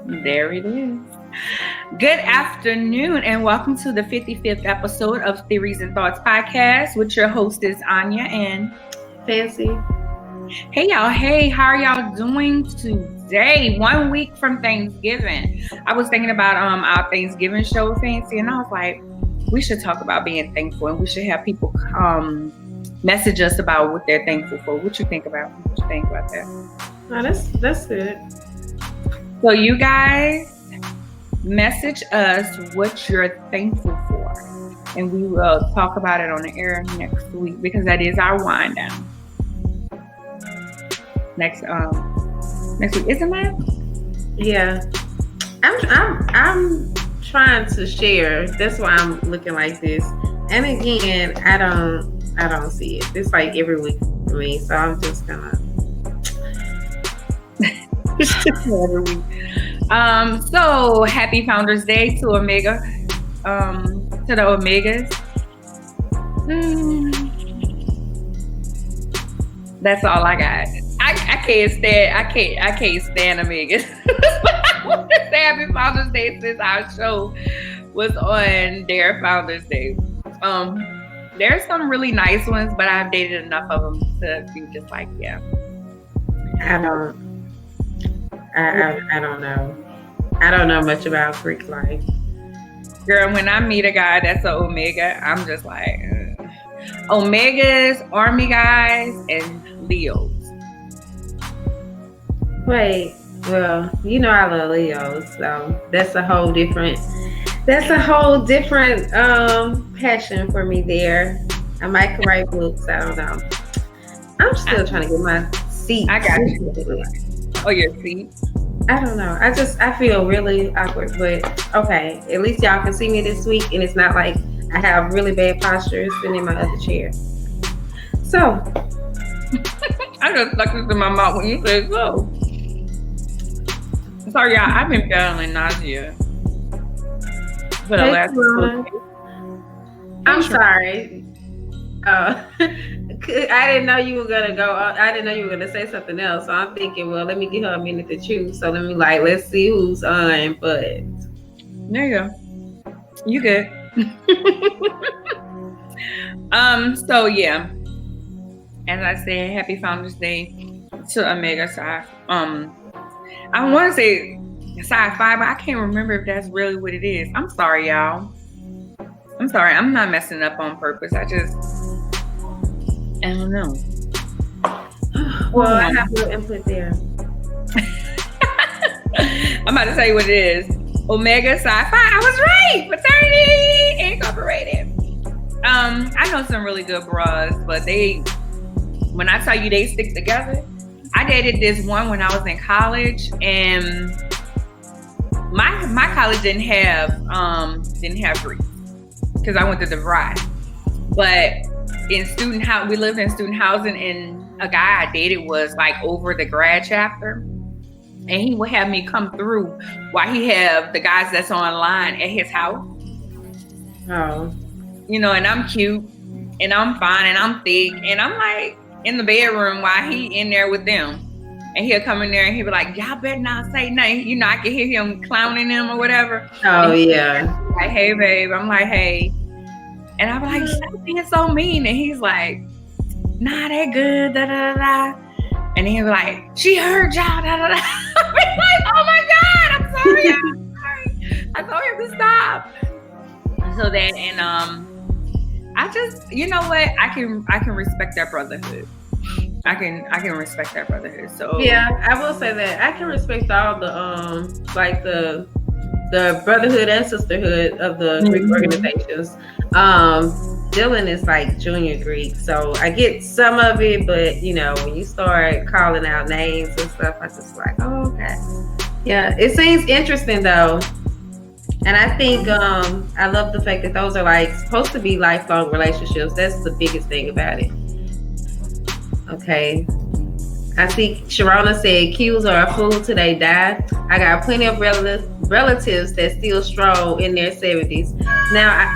There it is. Good afternoon and welcome to the 55th episode of Theories and Thoughts podcast with your hostess Arnya and Fancy. Hey y'all, hey, how are y'all doing today? 1 week from Thanksgiving. I was thinking about our Thanksgiving show, Fancy, and I was like, we should talk about being thankful and we should have people message us about what they're thankful for. What you think about that? Oh, that's good. So you guys message us what you're thankful for, and we will talk about it on the air next week because that is our wind down. Next week, isn't it? Yeah, I'm trying to share. That's why I'm looking like this. And again, I don't see it. It's like every week for me, so I'm just gonna. Every week. So happy Founders Day to Omega, to the Omegas. That's all I got. I can't stand Omegas. I want to say happy Founders Day since our show was on their Founders Day. There's some really nice ones, but I've dated enough of them to be just like, yeah. I don't know. I don't know much about Greek life. Girl, when I meet a guy that's an Omega, I'm just like, Omegas, Army guys, and Leos. Wait, well, you know I love Leos, so that's a whole different passion for me there. I might write books, I don't know. I'm still trying to get my seat. I got you. Oh, your seat? I don't know. I feel really awkward, but okay. At least y'all can see me this week, and it's not like I have really bad posture sitting in my other chair. So, I just stuck this in my mouth when you said so. Sorry, y'all. I've been battling nausea for the last 2 days. I'm sorry. I didn't know you were gonna go. I didn't know you were gonna say something else. So I'm thinking, well, let me give her a minute to choose. So let's see who's on. But there you go. You good? So yeah. As I said, happy Founders Day to Omega Psi. I want to say Psi 5, but I can't remember if that's really what it is. I'm sorry, y'all. I'm sorry. I'm not messing up on purpose. I don't know. Well, I have no input there. I'm about to tell you what it is. Omega Psi 5. I was right. Fraternity Incorporated. I know some really good bras, but when I tell you they stick together, I dated this one when I was in college, and my college didn't have Greek because I went to DeVry, but in student house, we lived in student housing, and a guy I dated was like over the grad chapter, and he would have me come through while he have the guys that's online at his house. Oh, you know, and I'm cute, and I'm fine, and I'm thick, and I'm like in the bedroom while he in there with them, and he'll come in there and he'll be like, "Y'all better not say nothing." You know, I can hear him clowning them or whatever. Oh yeah. Like, "Hey babe," I'm like, "Hey." And I'm like, "Stop being so mean." And he's like, "Nah, they good, da da da." And he's like, "She heard y'all, da da da." I'm like, "Oh my God, I'm sorry. I'm sorry. I told him to stop." So then, and I just, you know what? I can respect that brotherhood. I can respect that brotherhood. So yeah, I will say that I can respect all the like the brotherhood and sisterhood of the Greek organizations. Dylan is like junior Greek, so I get some of it, but you know, when you start calling out names and stuff, I just like, oh, okay. Yeah, it seems interesting though. And I think I love the fact that those are like supposed to be lifelong relationships. That's the biggest thing about it. Okay. I see Sharona said Q's are a fool till they die. I got plenty of relatives that still stroll in their 70s. Now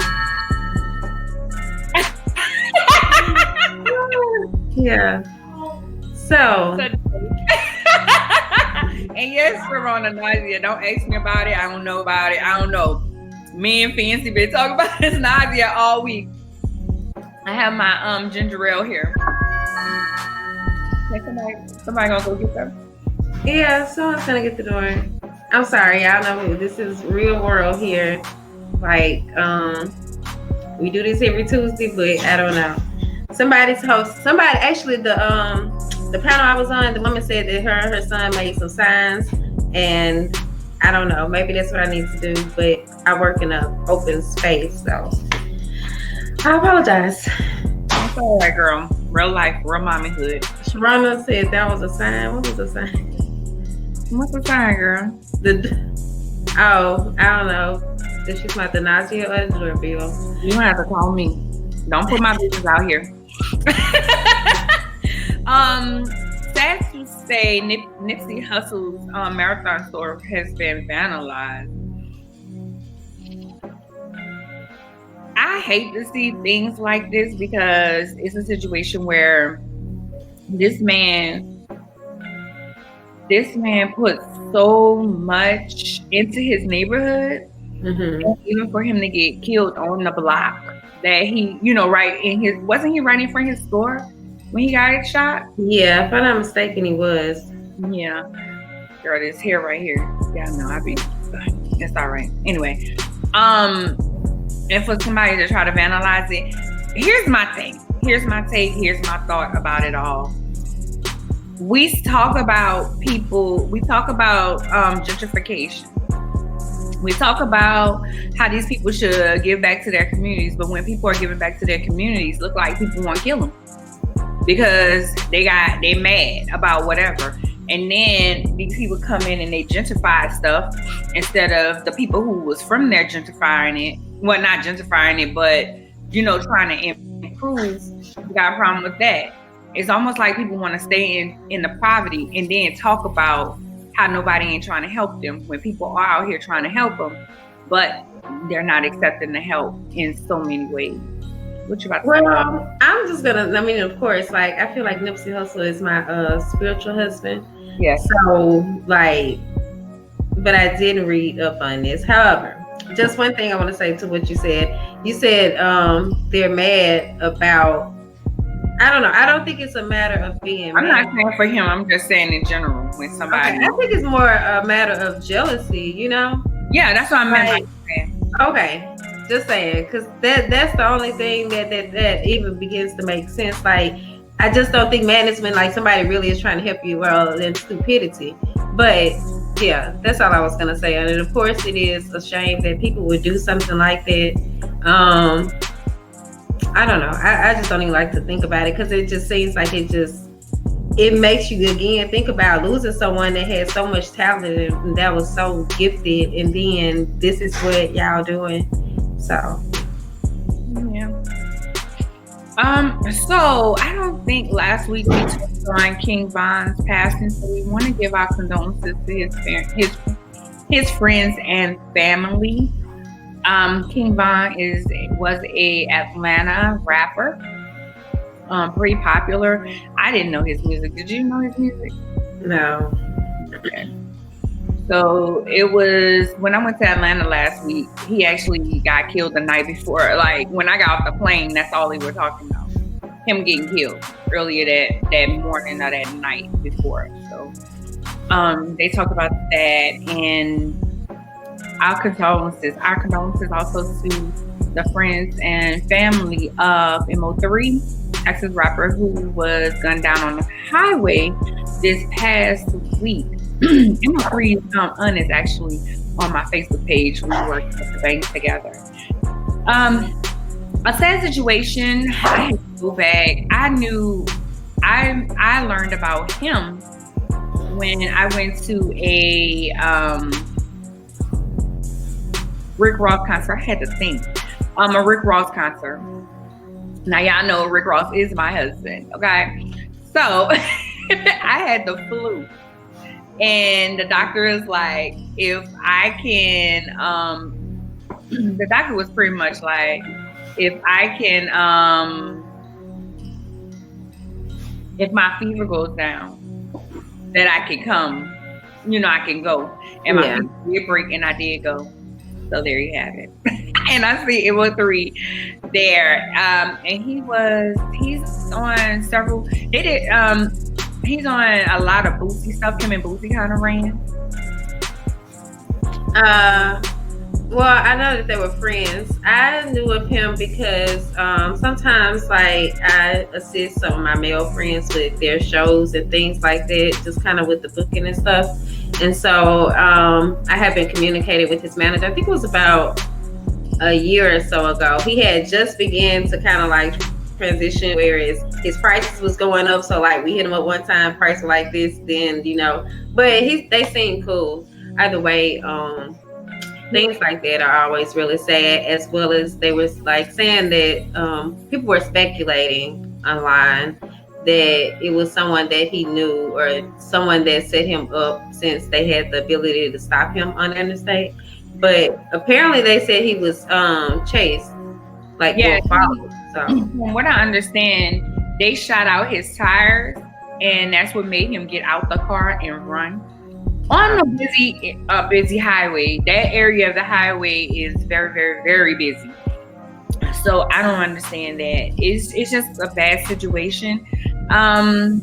yeah. So And yes, Ramona nausea. Don't ask me about it. I don't know about it. I don't know. Me and Fancy been talking about this nausea all week. I have my ginger ale here. Okay, somebody gonna go get them. Yeah, someone's gonna get the door. I'm sorry, y'all know this is real world here. Like, we do this every Tuesday, but I don't know. Somebody's host. Somebody actually the panel I was on, the woman said that her and her son made some signs, and I don't know. Maybe that's what I need to do, but I work in an open space, so I apologize. It's all right, girl. Real life, real mommyhood. Sharona said that was a sign. What was the sign? What's the sign, girl? I don't know. If she's about the nausea or the doorbell. You don't have to call me. Don't put my business out here. Sad to say, Nipsey Hussle's marathon store has been vandalized. I hate to see things like this because it's a situation where this man put so much into his neighborhood, and even for him to get killed on the block that he, right in his, wasn't he right in front of his store when he got shot? Yeah, if I'm not mistaken, he was. Yeah. Girl, this hair right here. Yeah, no, it's all right. Anyway, and for somebody to try to vandalize it, here's my thing. Here's my take. Here's my thought about it all. We talk about gentrification. We talk about how these people should give back to their communities, but when people are giving back to their communities, look like people want to kill them because they mad about whatever. And then these people come in and they gentrify stuff instead of the people who was from there gentrifying it. Well, not gentrifying it, but trying to improve. We got a problem with that. It's almost like people want to stay in the poverty and then talk about how nobody ain't trying to help them when people are out here trying to help them, but they're not accepting the help in so many ways. What you about to say? Well, I'm just gonna, of course, like, I feel like Nipsey Hussle is my spiritual husband. Yes. So, like, but I didn't read up on this. However, just one thing I want to say to what you said. You said they're mad about, I don't know. I don't think it's a matter of being I'm mad. not saying for him. I'm just saying in general when somebody. Okay. I think it's more a matter of jealousy, Yeah, that's what I meant. Okay. Just saying, because that's the only thing that even begins to make sense. Like, I just don't think management, like somebody really is trying to help you, well, then stupidity. But yeah, that's all I was gonna say. And of course, it is a shame that people would do something like that. I don't know. I just don't even like to think about it because it just seems like it makes you again think about losing someone that had so much talent and that was so gifted, and then this is what y'all doing. So yeah. So I don't think last week we touched on King Von's passing, so we want to give our condolences to his friends and family. King Von was a Atlanta rapper, pretty popular. I didn't know his music. Did you know his music? No. Okay. So it was when I went to Atlanta last week. He actually got killed the night before. Like when I got off the plane, that's all they were talking about. Him getting killed earlier that morning or that night before. So they talked about that, and our condolences also to the friends and family of MO3, Texas rapper, who was gunned down on the highway this past week. MO3's aunt is actually on my Facebook page. We worked at the bank together. A sad situation. I had to go back. I learned about him when I went to a Rick Ross concert. I had to think. A Rick Ross concert. Now y'all know Rick Ross is my husband. Okay, so I had the flu, and the doctor is like, if I can, the doctor was pretty much like, if I can, if my fever goes down, that I can come I can go. And my feet did break, and I did go. So there you have it. And I see it was 3 there. And he's on several. He's on a lot of Boosie stuff. Him and Boosie kind of ran. Well, I know that they were friends. I knew of him because sometimes, like, I assist some of my male friends with their shows and things like that, just kind of with the booking and stuff. And so I have been communicating with his manager. I think it was about a year or so ago. He had just began to kind of like transition, whereas his prices was going up. So like we hit him up one time, price like this, then but they seem cool. Either way, things like that are always really sad, as well as they was like saying that people were speculating online that it was someone that he knew or someone that set him up, since they had the ability to stop him on interstate. But apparently they said he was chased, like followed. So from what I understand, they shot out his tires, and that's what made him get out the car and run. On a busy highway, that area of the highway is very, very, very busy. So I don't understand that. It's just a bad situation. I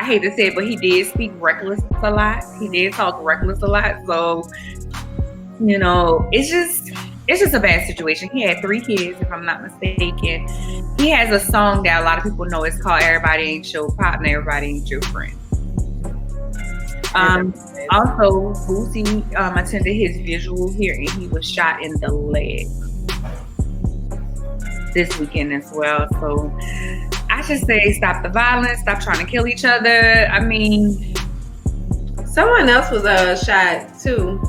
hate to say it, but he did speak reckless a lot. He did talk reckless a lot. So, it's just a bad situation. He had 3 kids, if I'm not mistaken. He has a song that a lot of people know. It's called "Everybody Ain't Your Partner, Everybody Ain't Your Friend." Also, Boosie attended his visual here, and he was shot in the leg this weekend as well. So I should say, stop the violence, stop trying to kill each other. I mean, someone else was shot too,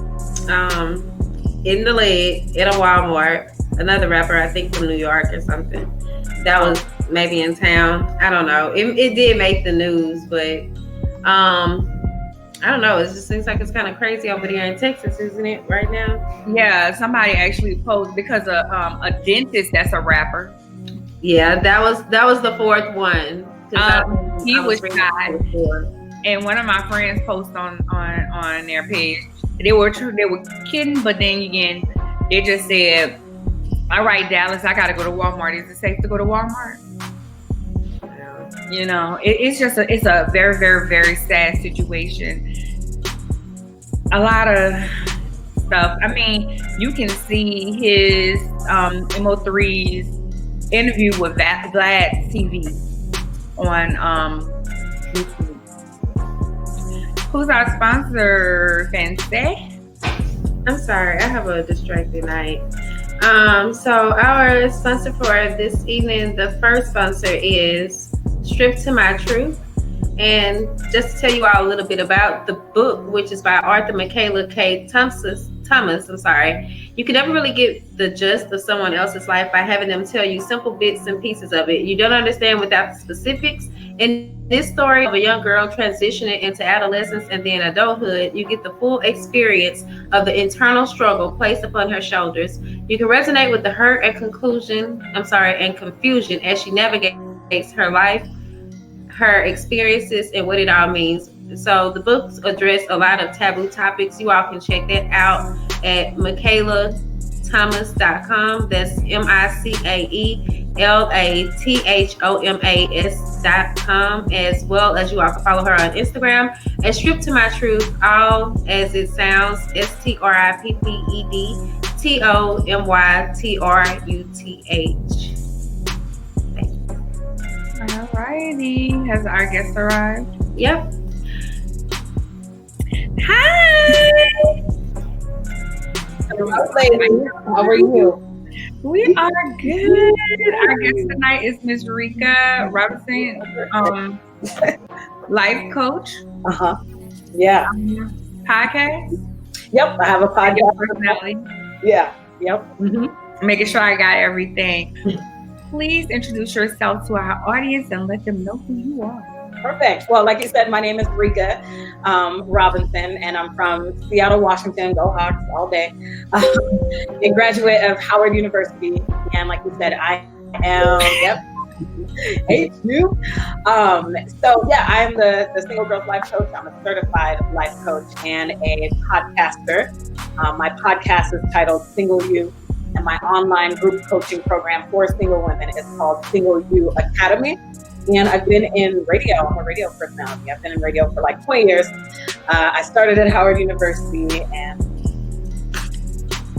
in the leg at a Walmart. Another rapper, I think from New York or something. That was maybe in town. I don't know. It did make the news, but I don't know. It just seems like it's kind of crazy over there in Texas, isn't it, right now? Yeah, somebody actually posted because a dentist that's a rapper. Yeah, that was the 4th one. He was shot, and one of my friends posted on their page. They were kidding, but then again, they just said, "All right, Dallas, I gotta go to Walmart. Is it safe to go to Walmart?" It's a very, very, very sad situation. A lot of stuff. I mean, you can see his MO3's interview with Vlad TV on YouTube. Who's our sponsor, Fancy? I'm sorry, I have a distracted night. So our sponsor for this evening, the first sponsor is Stripped to My Truth. And just to tell you all a little bit about the book, which is by Arthur Michaela K. Thomas, you can never really get the gist of someone else's life by having them tell you simple bits and pieces of it. You don't understand without the specifics. In this story of a young girl transitioning into adolescence and then adulthood, you get the full experience of the internal struggle placed upon her shoulders. You can resonate with the hurt and confusion as she navigates her life, her experiences, and what it all means. So the books address a lot of taboo topics. You all can check that out at MichaelaThomas.com. That's MichaelaThomas.com, as well as you all can follow her on Instagram at Stripped to My Truth, all as it sounds, StrippedTomyTruth. Alrighty, has our guest arrived? Yep. Hi. How are you? We are good. Our guest tonight is Miss Reka Robinson, life coach. Yeah. Podcast. Yep, I have a podcast. Personality. Yeah. Yep. Mm-hmm. Making sure I got everything. Please introduce yourself to our audience and let them know who you are. Perfect. Well, like you said, my name is Reka Robinson, and I'm from Seattle, Washington. Go Hawks all day. A graduate of Howard University, and like you said, I am HU. So yeah, I'm the Single Girls Life Coach. I'm a certified life coach and a podcaster. My podcast is titled Single You, and my online group coaching program for single women is called Single You Academy. And I've been in radio. I'm a radio personality. I've been in radio for like 20 years. I started at Howard University, and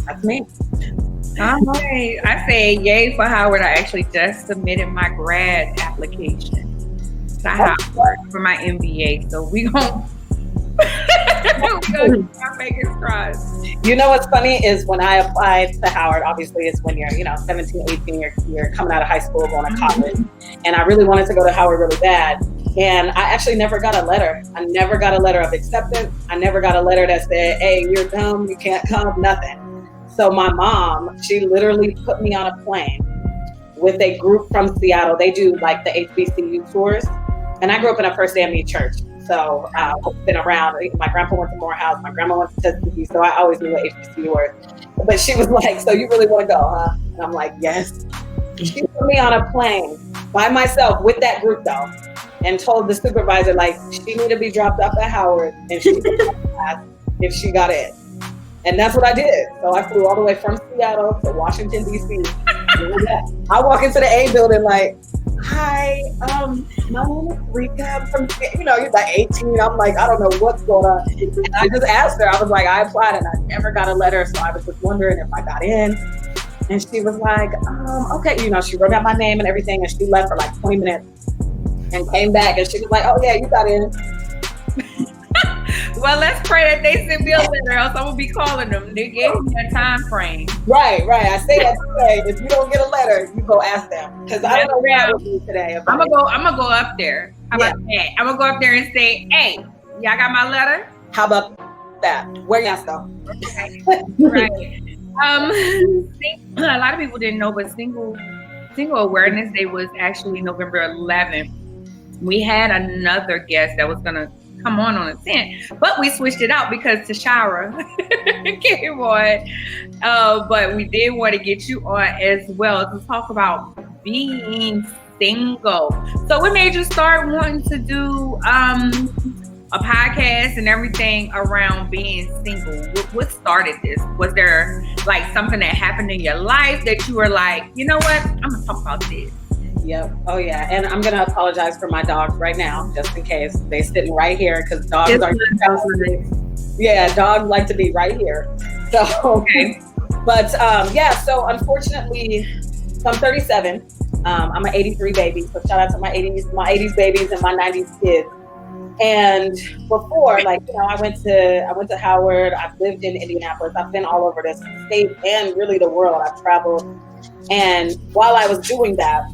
that's me. All right. I say yay for Howard. I actually just submitted my grad application to Howard for my MBA. So we gon' keep our fingers crossed. You know what's funny is when I applied to Howard, obviously it's when you're, 17, 18, you're coming out of high school, going to college. And I really wanted to go to Howard really bad. And I actually never got a letter. I never got a letter of acceptance. I never got a letter that said, hey, you're dumb, you can't come, nothing. So my mom, she literally put me on a plane with a group from Seattle. They do like the HBCU tours. And I grew up in a First AME church. So I've been around. My grandpa went to Morehouse. My grandma went to Tuskegee. So I always knew what HBCU was. But she was like, so you really want to go, huh? And I'm like, yes. She put me on a plane by myself with that group though, and told the supervisor, like, she needed to be dropped off at Howard and she would ask if she got in. And that's what I did. So I flew all the way from Seattle to Washington, D.C. I walk into the A building like, hi, my name is Reka. I'm from, you're like 18. I'm like, I don't know what's going on. And I just asked her. I was like, I applied and I never got a letter. So I was just wondering if I got in. And she was like, okay. She wrote out my name and everything. And she left for like 20 minutes and came back. And she was like, oh yeah, you got in. Well, let's pray that they send me a letter, else I'm gonna be calling them. They gave me a time frame. Right. I say that to say, if you don't get a letter, you go ask them. Because I don't know what I will do today. I'm gonna go up there. How about that? I'm gonna go up there and say, hey, y'all got my letter? How about that? Where y'all go? Okay. Right. A lot of people didn't know, but Single Awareness Day was actually November 11th. We had another guest that was gonna come on the 10th, but we switched it out because Tashara came on. But we did want to get you on as well to talk about being single. So what made you start wanting to do a podcast and everything around being single? What started this? Was there like something that happened in your life that you were like, you know what, I'm gonna talk about this? Yep. Oh yeah. And I'm gonna apologize for my dogs right now, just in case. They sitting right here because dogs are. Yeah, dogs like to be right here. So okay. But so unfortunately, so I'm 37. I'm an 83 baby. So shout out to my 80s babies and my 90s kids. And before, I went to Howard. I've lived in Indianapolis. I've been all over this state and really the world. I've traveled. And while I was doing that,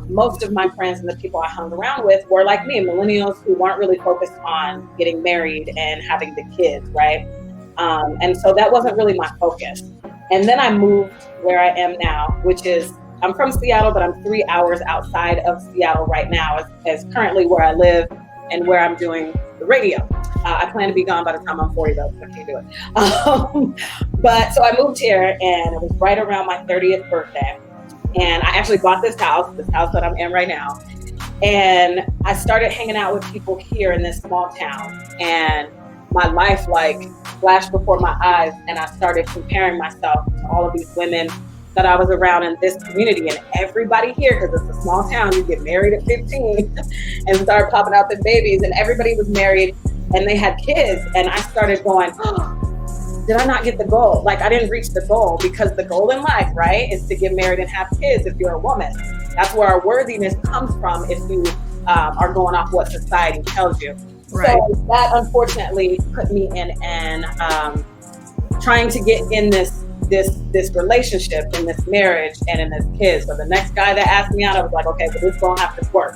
most of my friends and the people I hung around with were like me, millennials who weren't really focused on getting married and having the kids, right? And so that wasn't really my focus. And then I moved where I am now, which is, I'm from Seattle, but I'm 3 hours outside of Seattle right now as currently where I live and where I'm doing the radio. I plan to be gone by the time I'm 40 though, so I can't do it. But so I moved here and it was right around my 30th birthday. And I actually bought this house that I'm in right now. And I started hanging out with people here in this small town. And my life flashed before my eyes. And I started comparing myself to all of these women that I was around in this community. And everybody here, because it's a small town, you get married at 15 and start popping out the babies. And everybody was married and they had kids. And I started going, oh, did I not get the goal? I didn't reach the goal, because the goal in life, right, is to get married and have kids if you're a woman. That's where our worthiness comes from if you are going off what society tells you. Right. So that unfortunately put me in trying to get in this relationship, in this marriage, and in this kids. So the next guy that asked me out, I was like, okay, but this is gonna have to work.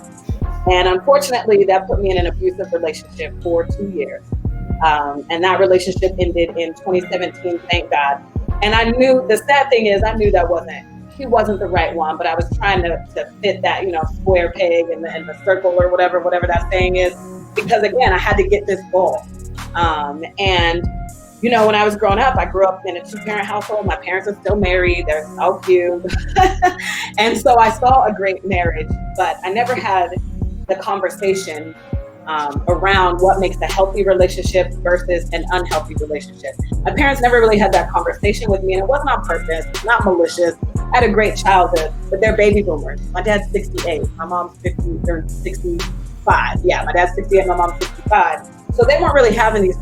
And unfortunately, that put me in an abusive relationship for 2 years. And that relationship ended in 2017, thank God. And I knew, the sad thing is, I knew he wasn't the right one, but I was trying to fit that, square peg in the circle or whatever that saying is, because again, I had to get this goal. And when I was growing up, I grew up in a 2-parent household. My parents are still married. They're so cute. And so I saw a great marriage, but I never had the conversation around what makes a healthy relationship versus an unhealthy relationship. My parents never really had that conversation with me, and it wasn't on purpose, not malicious. I had a great childhood, but they're baby boomers. My dad's 68, my mom's 50 or 65. Yeah, my dad's 68, my mom's 65. So they weren't really having these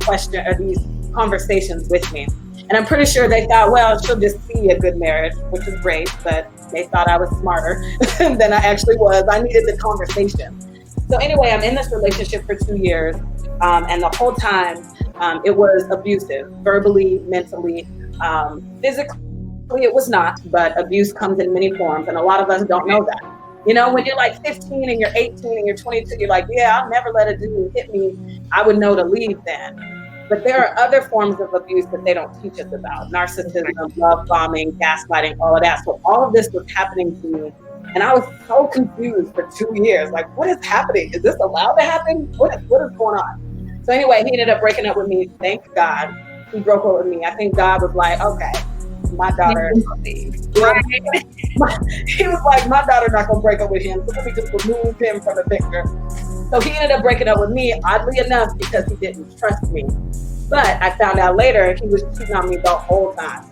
conversations with me. And I'm pretty sure they thought, well, she'll just see a good marriage, which is great, but they thought I was smarter than I actually was. I needed the conversation. So anyway, I'm in this relationship for 2 years, and the whole time it was abusive, verbally, mentally, physically it was not, but abuse comes in many forms, and a lot of us don't know that. When you're like 15 and you're 18 and you're 22, you're like, yeah, I'll never let a dude hit me. I would know to leave then. But there are other forms of abuse that they don't teach us about. Narcissism, love bombing, gaslighting, all of that. So all of this was happening to me. And I was so confused for 2 years. Like, what is happening? Is this allowed to happen? What is going on? So anyway, he ended up breaking up with me. Thank God he broke up with me. I think God was like, okay, my daughter. Right. He was like, my daughter's not going to break up with him. So let me just remove him from the picture. So he ended up breaking up with me, oddly enough, because he didn't trust me. But I found out later he was cheating on me the whole time.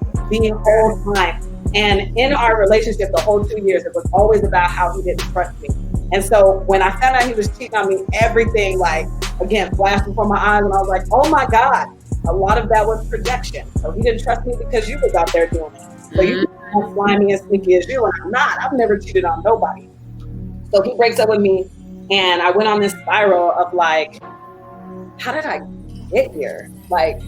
And in our relationship, the whole 2 years, it was always about how he didn't trust me. And so when I found out he was cheating on me, everything, like, again, flashed before my eyes, and I was like, oh my God, a lot of that was projection. So he didn't trust me because you was out there doing it. So you as slimy and sneaky as you, and I'm not. I've never cheated on nobody. So he breaks up with me, and I went on this spiral of like, how did I get here? Like,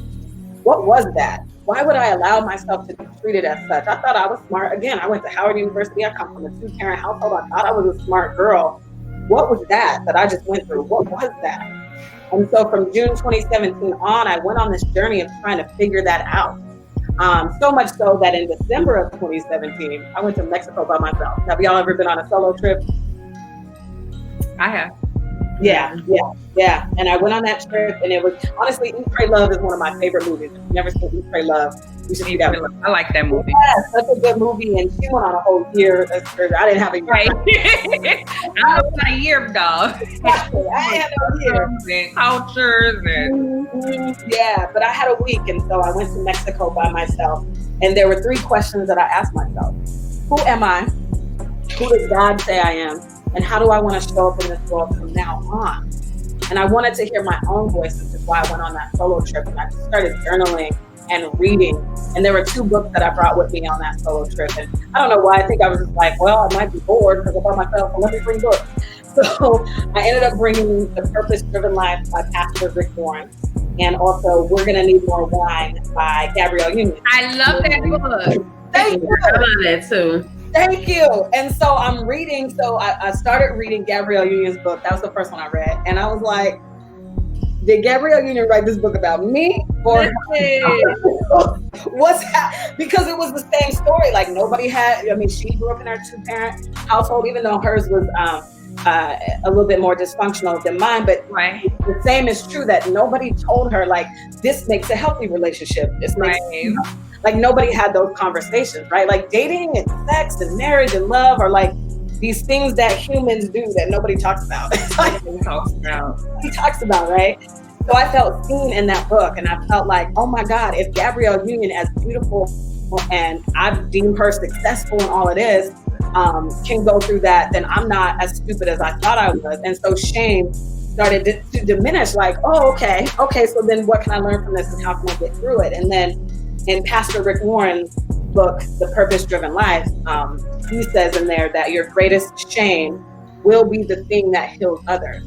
what was that? Why would I allow myself to be treated as such? I thought I was smart. Again, I went to Howard University. I come from a 2-parent household. I thought I was a smart girl. What was that I just went through? What was that? And so from June 2017 on, I went on this journey of trying to figure that out. So much so that in December of 2017, I went to Mexico by myself. Have y'all ever been on a solo trip? I have. Yeah. And I went on that trip, and it was honestly, Eat, Pray, Love is one of my favorite movies. If you've never seen Eat, Pray, Love, you should see that. I like that movie. Yeah, such a good movie. And she went on a whole year. I didn't have a year. Right. I was on a year, dog. Exactly. I had a year. And cultures and yeah, but I had a week, and so I went to Mexico by myself. And there were 3 questions that I asked myself: who am I? Who does God say I am? And how do I want to show up in this world from now on? And I wanted to hear my own voice, which is why I went on that solo trip. And I just started journaling and reading. And there were 2 books that I brought with me on that solo trip. And I don't know why. I think I was just like, well, I might be bored because I'm by myself, so let me bring books. So I ended up bringing The Purpose Driven Life by Pastor Rick Warren, and also We're Gonna Need More Wine by Gabrielle Union. I love that book. Thank you. I love that too. Thank you. And so I'm reading. So I started reading Gabrielle Union's book. That was the first one I read. And I was like, did Gabrielle Union write this book about me? Or what's that? Because it was the same story. Like nobody had, she grew up in her 2-parent household, even though hers was a little bit more dysfunctional than mine. But the same is true that nobody told her, like, this makes a healthy relationship. This makes like nobody had those conversations, right? Like dating and sex and marriage and love are like these things that humans do that nobody talks about. He talks about, right? So I felt seen in that book, and I felt like, oh my God, if Gabrielle Union, as beautiful and I've deemed her successful in all it is, can go through that, then I'm not as stupid as I thought I was. And so shame started to diminish, like, oh, okay, so then what can I learn from this and how can I get through it? And then in Pastor Rick Warren's book, The Purpose Driven Life, he says in there that your greatest shame will be the thing that heals others.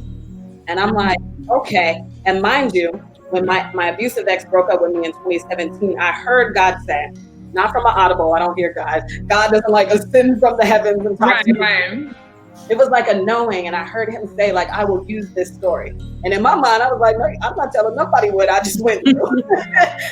And I'm like, okay. And mind you, when my abusive ex broke up with me in 2017, I heard God say, not from an audible, I don't hear God. God doesn't like ascend from the heavens and talk to me. Right. It was like a knowing, and I heard him say, like, I will use this story. And in my mind, I was like, no, I'm not telling nobody what I just went through.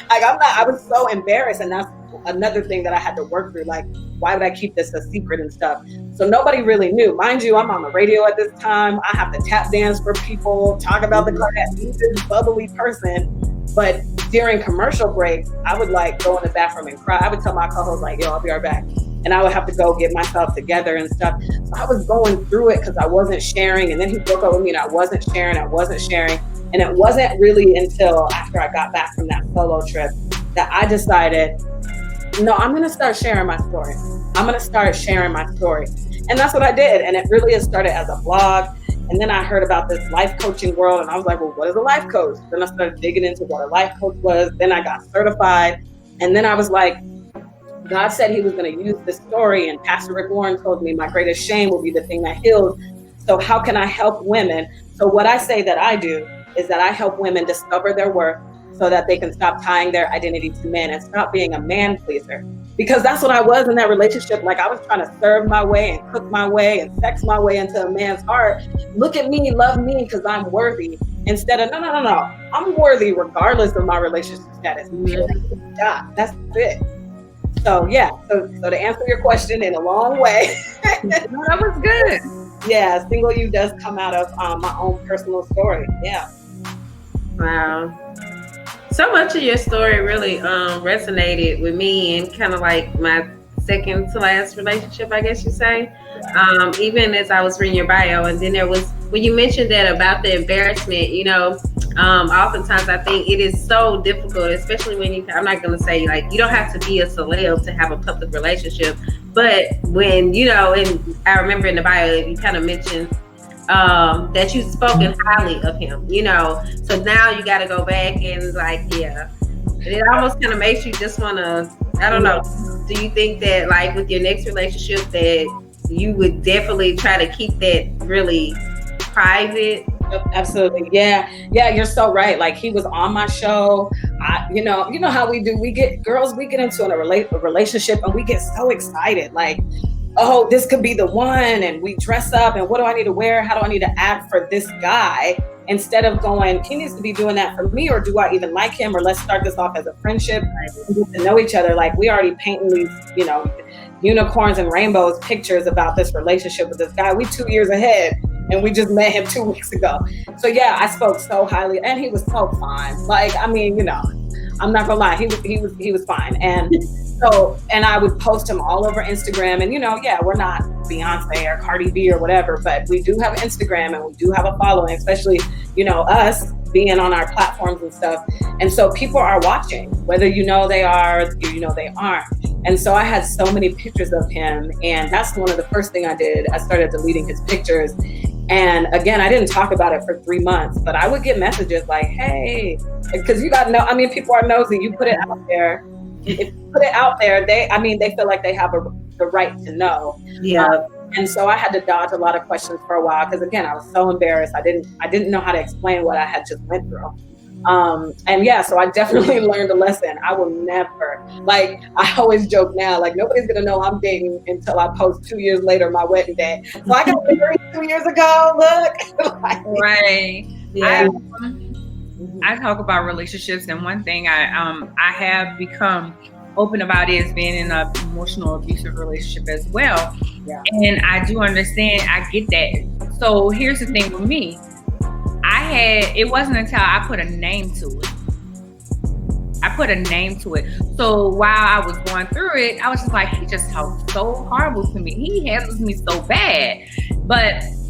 I was so embarrassed, and that's another thing that I had to work through. Like, why would I keep this a secret and stuff? So nobody really knew. Mind you, I'm on the radio at this time. I have to tap dance for people, talk about the Kardashians, this bubbly person. But during commercial breaks, I would like go in the bathroom and cry. I would tell my co-host like, yo, I'll be right back. And I would have to go get myself together and stuff. So I was going through it because I wasn't sharing. And then he broke up with me and I wasn't sharing. And it wasn't really until after I got back from that solo trip that I decided, no, I'm going to start sharing my story. And that's what I did. And it really has started as a blog. And then I heard about this life coaching world and I was like, well, what is a life coach? Then I started digging into what a life coach was. Then I got certified. And then I was like, God said he was going to use this story. And Pastor Rick Warren told me my greatest shame will be the thing that heals. So how can I help women? So what I say that I do is that I help women discover their worth so that they can stop tying their identity to men and stop being a man pleaser. Because that's what I was in that relationship. Like I was trying to serve my way and cook my way and sex my way into a man's heart. Look at me, love me because I'm worthy. Instead of, no. I'm worthy regardless of my relationship status. Yeah, that's it. So yeah, so to answer your question in a long way. That was good. Yeah, Single You does come out of my own personal story. Yeah. Wow. So much of your story really resonated with me and kind of like my second to last relationship, I guess you say. Even as I was reading your bio, and then there was, when you mentioned that about the embarrassment, you know, oftentimes I think it is so difficult, especially when you, I'm not going to say like, you don't have to be a celeb to have a public relationship, but when, you know, and I remember in the bio, you kind of mentioned that you've spoken highly of him, you know, so now you got to go back and like, yeah, it almost kind of makes you just want to, I don't know, do you think that like with your next relationship that you would definitely try to keep that really private? Absolutely. Yeah, you're so right. Like he was on my show. You know how we do, we get into a relationship and we get so excited. Like, oh, this could be the one, and we dress up and what do I need to wear? How do I need to act for this guy? Instead of going, he needs to be doing that for me, or do I even like him? Or let's start this off as a friendship and get to know each other. Like we already painting these, you know, unicorns and rainbows pictures about this relationship with this guy. We 2 years ahead and we just met him 2 weeks ago. So yeah, I spoke so highly and he was so fine. Like, I mean, you know, I'm not gonna lie, he was fine. And so, and I would post him all over Instagram, and you know, yeah, we're not Beyonce or Cardi B or whatever, but we do have Instagram and we do have a following, especially, you know, us being on our platforms and stuff. And so people are watching, whether you know they are, or you know they aren't. And so I had so many pictures of him, and that's one of the first thing I did. I started deleting his pictures. And again, I didn't talk about it for 3 months, but I would get messages like, hey, because you got to know, I mean, people are nosy. You put it out there. If you put it out there, they feel like they have the right to know. Yeah. And so I had to dodge a lot of questions for a while because again, I was so embarrassed. I didn't know how to explain what I had just went through. And yeah, so I definitely learned a lesson. I will never, like, I always joke now, like nobody's gonna know I'm dating until I post 2 years later my wedding day. So I got married 2 years ago. Look, like, right? Yeah. I talk about relationships, and one thing I have become open about is being in an emotional abusive relationship as well. Yeah. And I do understand, I get that. So here's the thing with me. It wasn't until I put a name to it. So while I was going through it, I was just like, he just talks so horrible to me. He handles me so bad.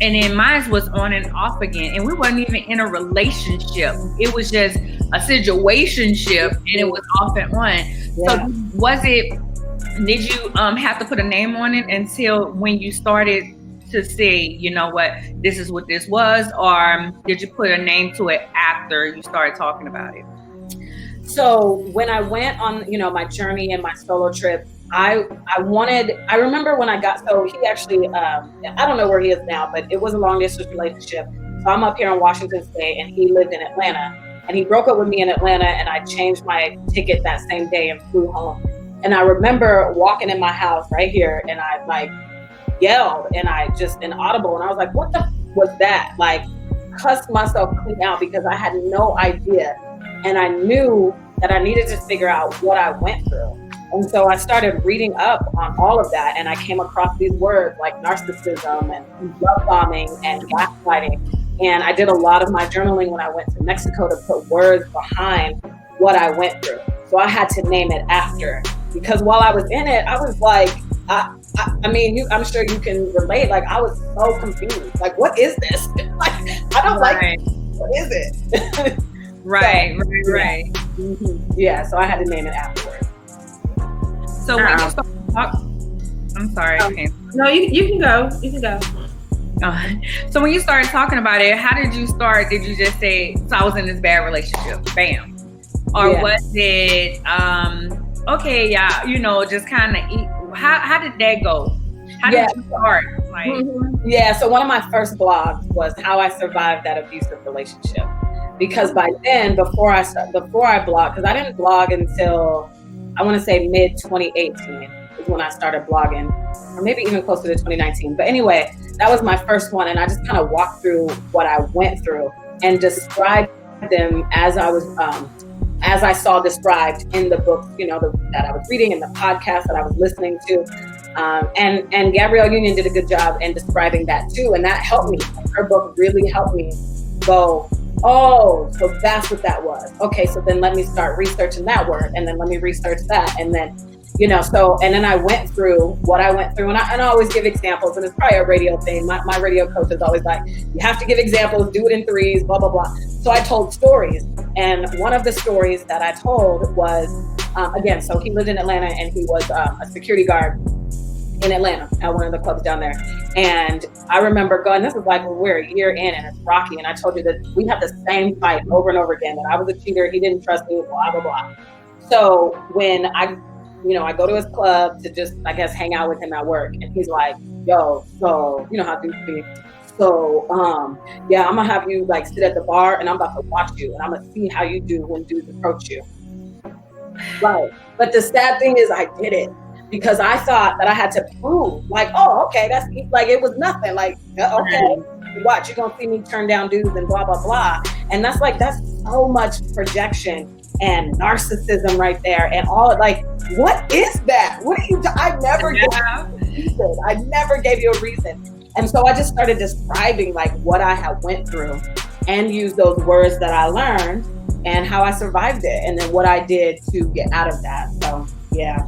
And then mine was on and off again. And we wasn't even in a relationship. It was just a situationship, and it was off and on. Yeah. So did you have to put a name on it until when you started to say, you know what this was, or did you put a name to it after you started talking about it? So when I went on, you know, my journey and my solo trip, I remember when I got, so he actually, I don't know where he is now, but it was a long distance relationship. So I'm up here in Washington State and he lived in Atlanta, and he broke up with me in Atlanta, and I changed my ticket that same day and flew home. And I remember walking in my house right here, and I like yelled, and I just inaudible, and I was like, what the was that? Like, cussed myself clean out because I had no idea. And I knew that I needed to figure out what I went through. And so I started reading up on all of that, and I came across these words like narcissism and love bombing and gaslighting. And I did a lot of my journaling when I went to Mexico to put words behind what I went through. So I had to name it after, because while I was in it, I was like, I mean, I'm sure you can relate. Like, I was so confused. Like, what is this? Like, I don't like it. What is it? Right. Mm-hmm. Yeah, so I had to name it afterwards. So when you start I'm sorry. Okay. No, you can go. You can go. So when you started talking about it, how did you start? Did you just say, so I was in this bad relationship, bam? Or was it, okay, yeah, you know, just kind of, how did that go? How did you start? Like, Yeah, so one of my first blogs was how I survived that abusive relationship. Because by then, before I blogged, because I didn't blog until, I want to say mid 2018 is when I started blogging, or maybe even closer to 2019. But anyway, that was my first one. And I just kind of walked through what I went through and described them as I was, as I saw described in the books, you know, that I was reading and the podcast that I was listening to. And Gabrielle Union did a good job in describing that too. And that helped me. Her book really helped me go, oh, so that's what that was. Okay, so then let me start researching that word, and then let me research that. And then, you know, and then I went through what I went through, and I always give examples, and it's probably a radio thing. My radio coach is always like, you have to give examples, do it in threes, blah, blah, blah. So I told stories. And one of the stories that I told was, again, so he lived in Atlanta, and he was a security guard in Atlanta at one of the clubs down there. And I remember going, this is like when we're a year in and it's rocky. And I told you that we had the same fight over and over again, that I was a cheater, he didn't trust me, blah, blah, blah. So when I go to his club to just, I guess, hang out with him at work, and he's like, yo, so, you know how dudes be. So, yeah, I'm gonna have you like sit at the bar, and I'm about to watch you, and I'm gonna see how you do when dudes approach you. Right. But the sad thing is I did it. Because I thought that I had to prove, like, oh, okay, that's like, it was nothing. Like, okay, watch, you're gonna see me turn down dudes and blah, blah, blah. And that's so much projection and narcissism right there. And all, like, what is that? What are you I never gave you a reason. I never gave you a reason. And so I just started describing like what I had went through and used those words that I learned and how I survived it. And then what I did to get out of that. So, yeah.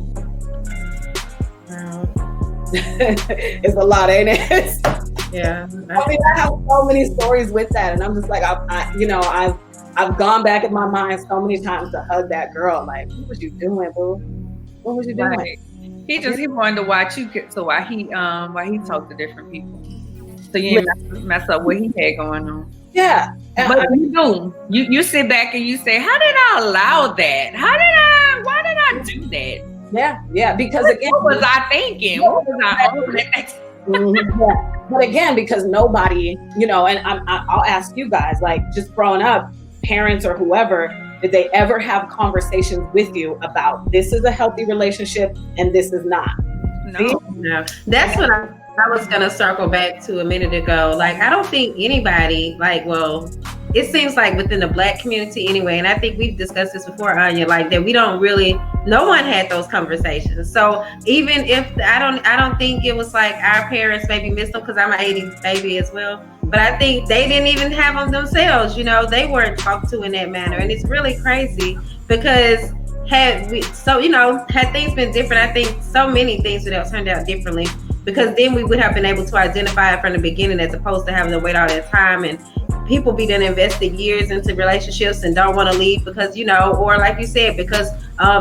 It's a lot, ain't it? Yeah. I mean, I have so many stories with that, and I'm just like, I've gone back in my mind so many times to hug that girl. Like, what was you doing, boo? What was you doing? Right. He wanted to watch you, so why he talked to different people, so you didn't mess up what he had going on. Yeah, but you sit back and you say, how did I allow that? Why did I do that? Yeah, because again, what was I thinking? What was I yeah. But again, because nobody, you know, and I'll ask you guys, like, just growing up, parents or whoever, did they ever have conversations with you about this is a healthy relationship and this is not? No. That's what I was gonna circle back to a minute ago. Like, I don't think anybody, like, well, it seems like within the Black community anyway, and I think we've discussed this before, Arnya, like that we don't really, no one had those conversations. So even if I don't think it was like our parents maybe missed them, because I'm an 80s baby as well, but I think they didn't even have them themselves. You know, they weren't talked to in that manner, and it's really crazy because had things been different, I think so many things would have turned out differently, because then we would have been able to identify it from the beginning, as opposed to having to wait all that time. And people be done invested years into relationships and don't want to leave because, you know, or like you said, because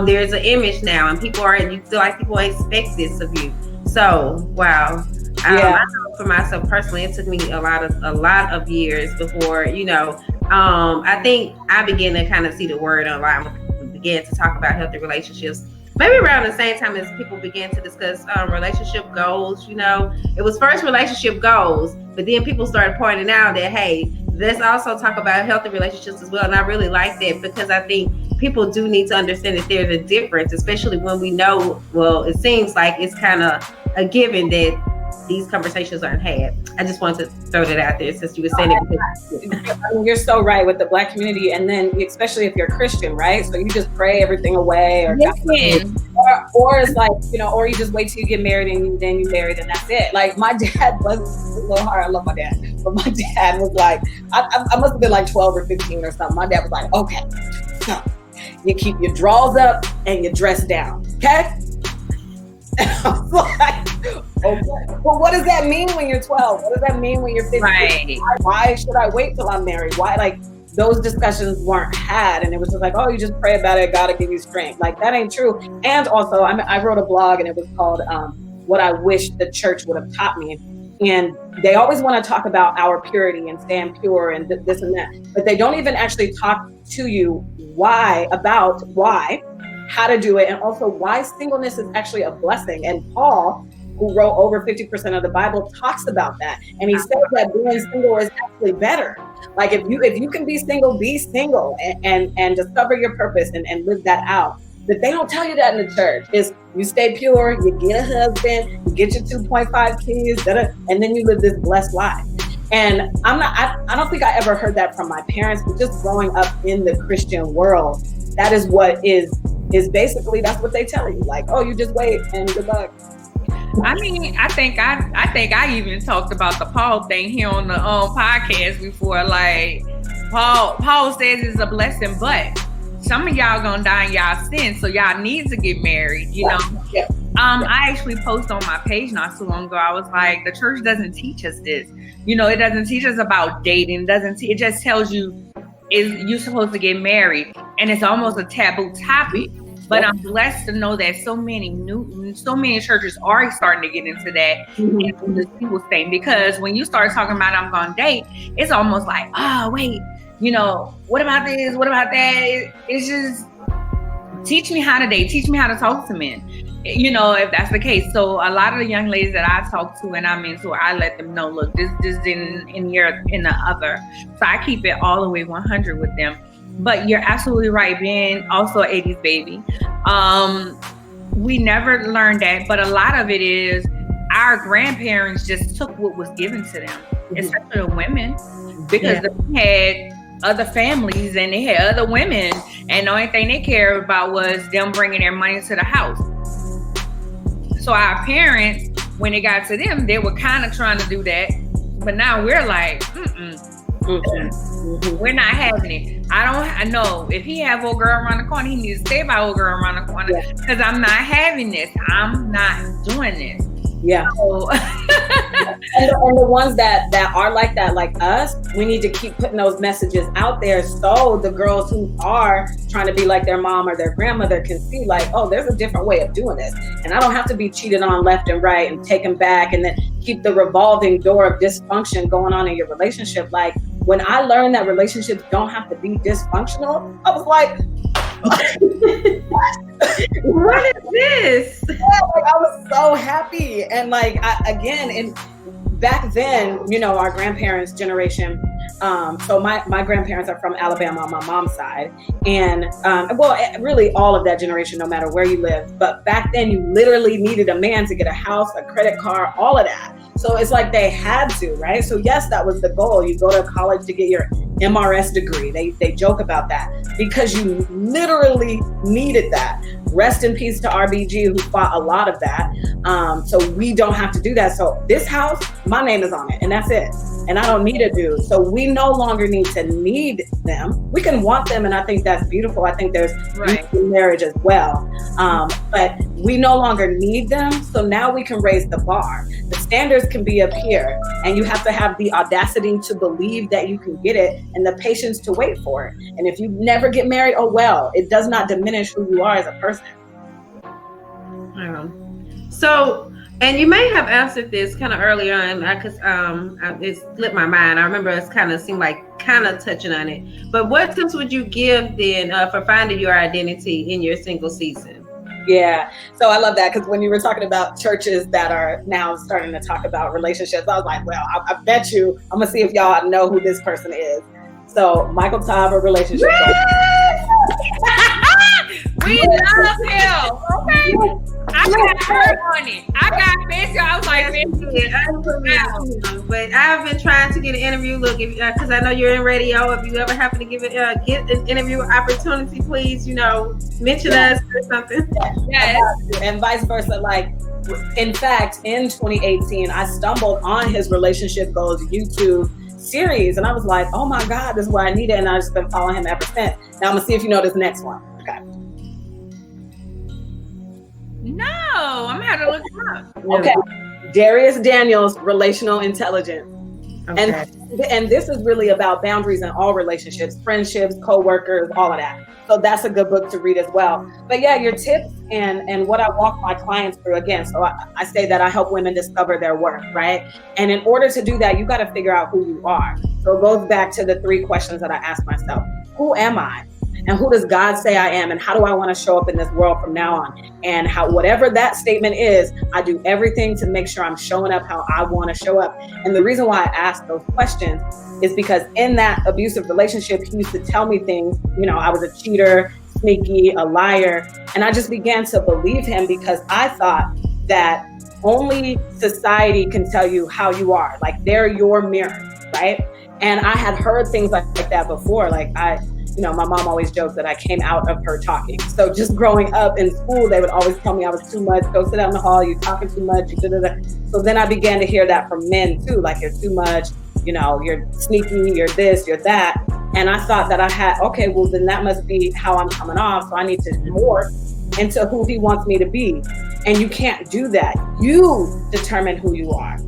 there's an image now and you feel like people expect this of you. So, wow. I know for myself personally, it took me a lot of years before, you know, I think I began to kind of see the word online when people began to talk about healthy relationships. Maybe around the same time as people began to discuss relationship goals. You know, it was first relationship goals, but then people started pointing out that, hey, let's also talk about healthy relationships as well. And I really like that, because I think people do need to understand that there's a difference, especially when we know, well, it seems like it's kind of a given that these conversations aren't had. I just wanted to throw that out there since you were saying it. I mean, you're so right with the Black community, and then especially if you're Christian, right? So you just pray everything away, or it's like, you know, or you just wait till you get married and then you married and that's it. Like, my dad was a little hard. I love my dad, but my dad was like, I must have been like 12 or 15 or something. My dad was like, okay, so you keep your drawers up, and you dress down. Okay? And I was like, okay. Well, what does that mean when you're 12? What does that mean when you're 15? Right. Why should I wait till I'm married? Why, like, those discussions weren't had, and it was just like, oh, you just pray about it, God will give you strength. Like, that ain't true. And also, I wrote a blog, and it was called What I Wish the Church Would Have Taught Me. And they always want to talk about our purity and staying pure and this and that, but they don't even actually talk to you why, how to do it, and also why singleness is actually a blessing. And Paul, who wrote over 50% of the Bible, talks about that. And he says that being single is actually better. Like, if you can be single and discover your purpose and live that out. But they don't tell you that in the church. Is you stay pure, you get a husband, you get your 2.5 kids, and then you live this blessed life. And I don't think I ever heard that from my parents, but just growing up in the Christian world, that is what is basically, that's what they tell you. Like, oh, you just wait and good luck. I mean, I think I even talked about the Paul thing here on the podcast before. Like, Paul says it's a blessing, but some of y'all gonna die in y'all sin, so y'all need to get married, you know? Yeah. I actually posted on my page not too long ago. I was like, the church doesn't teach us this. You know, it doesn't teach us about dating. It just tells you you're supposed to get married, and it's almost a taboo topic. But I'm blessed to know that so many churches are starting to get into that, into the single thing. Because when you start talking about I'm gonna date, it's almost like, oh wait, you know, what about this? What about that? It's just, teach me how to date. Teach me how to talk to men. You know, if that's the case. So a lot of the young ladies that I talk to and I'm into, I let them know, look, this in the other. So I keep it all the way 100 with them. But you're absolutely right, being also an 80s baby. We never learned that, but a lot of it is our grandparents just took what was given to them, especially the women, because they had other families and they had other women, and the only thing they cared about was them bringing their money to the house. So our parents, when it got to them, they were kind of trying to do that, but now we're like, we're not having it. I know if he have old girl around the corner, he needs to stay by old girl around the corner, because I'm not having this. I'm not doing this. Yeah. So, and the ones that are like that, like us, we need to keep putting those messages out there so the girls who are trying to be like their mom or their grandmother can see, like, oh, there's a different way of doing this. And I don't have to be cheated on left and right and taken back and then keep the revolving door of dysfunction going on in your relationship. Like, when I learned that relationships don't have to be dysfunctional, I was like, what is this? Yeah, like, I was so happy. And like, back then, you know, our grandparents' generation, so my grandparents are from Alabama on my mom's side. And really all of that generation, no matter where you lived. But back then you literally needed a man to get a house, a credit card, all of that. So it's like they had to, right? So yes, that was the goal. You go to college to get your MRS degree. They joke about that because you literally needed that. Rest in peace to RBG, who fought a lot of that. So we don't have to do that. So this house, my name is on it, and that's it. And I don't need a dude. So we no longer need to need them. We can want them, and I think that's beautiful. I think there's beautiful marriage as well. But we no longer need them. So now we can raise the bar. The standards can be up here, and you have to have the audacity to believe that you can get it and the patience to wait for it. And if you never get married, oh well, it does not diminish who you are as a person. So, and you may have answered this kind of early on, because it slipped my mind. I remember it kind of seemed like kind of touching on it. But what tips would you give then for finding your identity in your single season? Yeah, so I love that, because when you were talking about churches that are now starting to talk about relationships, I was like, well, I bet you, I'm gonna see if y'all know who this person is. So Michael Tava, relationship. We love him. Okay. I got her on it. I got busy. I was like, but I've been trying to get an interview. Look, because I know you're in radio. If you ever happen to get an interview opportunity, please, mention us or something. Yes. And vice versa. Like, in fact, in 2018, I stumbled on his Relationship Goals YouTube series, and I was like, oh my God, this is what I needed, and I've just been following him ever since. Now I'm gonna see if you know this next one. Okay. No, I'm gonna have to look him up. Okay. Darius Daniels, Relational Intelligence. Okay. And this is really about boundaries in all relationships, friendships, co-workers, all of that. So that's a good book to read as well. But yeah, your tips and what I walk my clients through, again, so I say that I help women discover their worth, right? And in order to do that, you got to figure out who you are. So it goes back to the 3 questions that I ask myself. Who am I? And who does God say I am? And how do I want to show up in this world from now on? And how, whatever that statement is, I do everything to make sure I'm showing up how I want to show up. And the reason why I ask those questions is because in that abusive relationship, he used to tell me things, you know, I was a cheater, sneaky, a liar. And I just began to believe him because I thought that only society can tell you how you are. Like they're your mirror, right? And I had heard things like that before. Like you know, my mom always jokes that I came out of her talking. So just growing up in school, they would always tell me I was too much. Go sit out in the hall. You're talking too much. So then I began to hear that from men too. Like you're too much. You know, you're sneaky. You're this. You're that. And I thought that I had. Okay, well then that must be how I'm coming off. So I need to morph into who he wants me to be. And you can't do that. You determine who you are.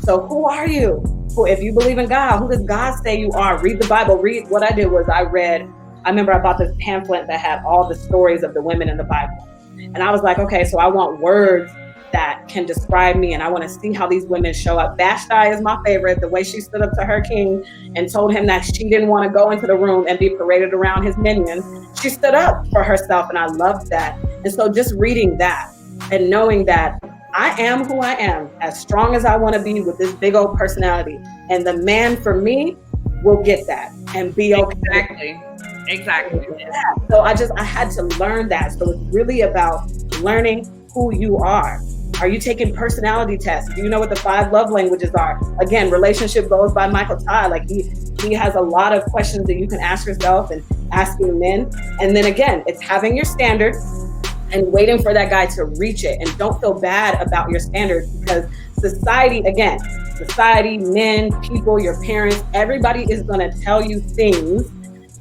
So who are you? If you believe in God, who does God say you are? Read the Bible. What I did was I remember I bought this pamphlet that had all the stories of the women in the Bible. And I was like, okay, so I want words that can describe me and I want to see how these women show up. Vashti is my favorite. The way she stood up to her king and told him that she didn't want to go into the room and be paraded around his minions. She stood up for herself and I loved that. And so just reading that and knowing that I am who I am, as strong as I want to be with this big old personality. And the man for me will get that and be okay. Exactly. Yeah. So I had to learn that. So it's really about learning who you are. Are you taking personality tests? Do you know what the 5 love languages are? Again, Relationship Goals by Michael Todd. Like he has a lot of questions that you can ask yourself and asking men. And then again, it's having your standards and waiting for that guy to reach it. And don't feel bad about your standards because society, men, people, your parents, everybody is gonna tell you things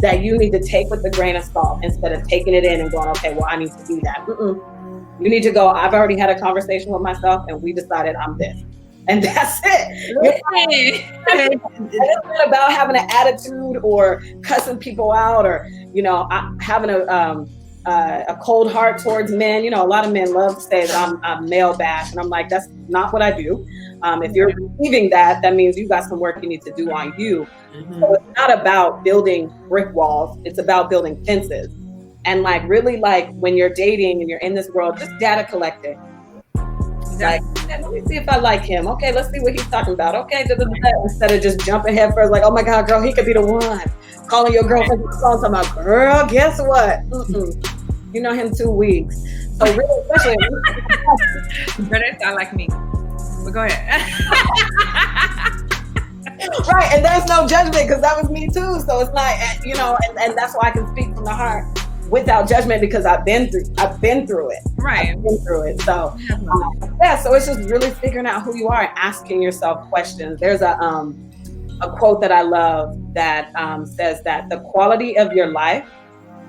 that you need to take with a grain of salt instead of taking it in and going, okay, well, I need to do that. You need to go, I've already had a conversation with myself and we decided I'm this. And that's it. It's not about having an attitude or cussing people out or, you know, having a cold heart towards men. You know, a lot of men love to say that I'm male bash. And I'm like, that's not what I do. If you're believing that, that means you got some work you need to do on you. So it's not about building brick walls. It's about building fences. And like, really like when you're dating and you're in this world, just data collecting. Like, let me see if I like him. Okay, let's see what he's talking about. Okay, instead of just jumping head first, like, oh my God, girl, he could be the one. Calling your girlfriend on the phone, talking about, girl, guess what? You know him 2 weeks. So really, especially, but that sound like me. But go ahead. Right, and there's no judgment because that was me too. So it's not, you know, and that's why I can speak from the heart without judgment because I've been through it. Right. I've been through it. So so it's just really figuring out who you are and asking yourself questions. There's a quote that I love that says that the quality of your life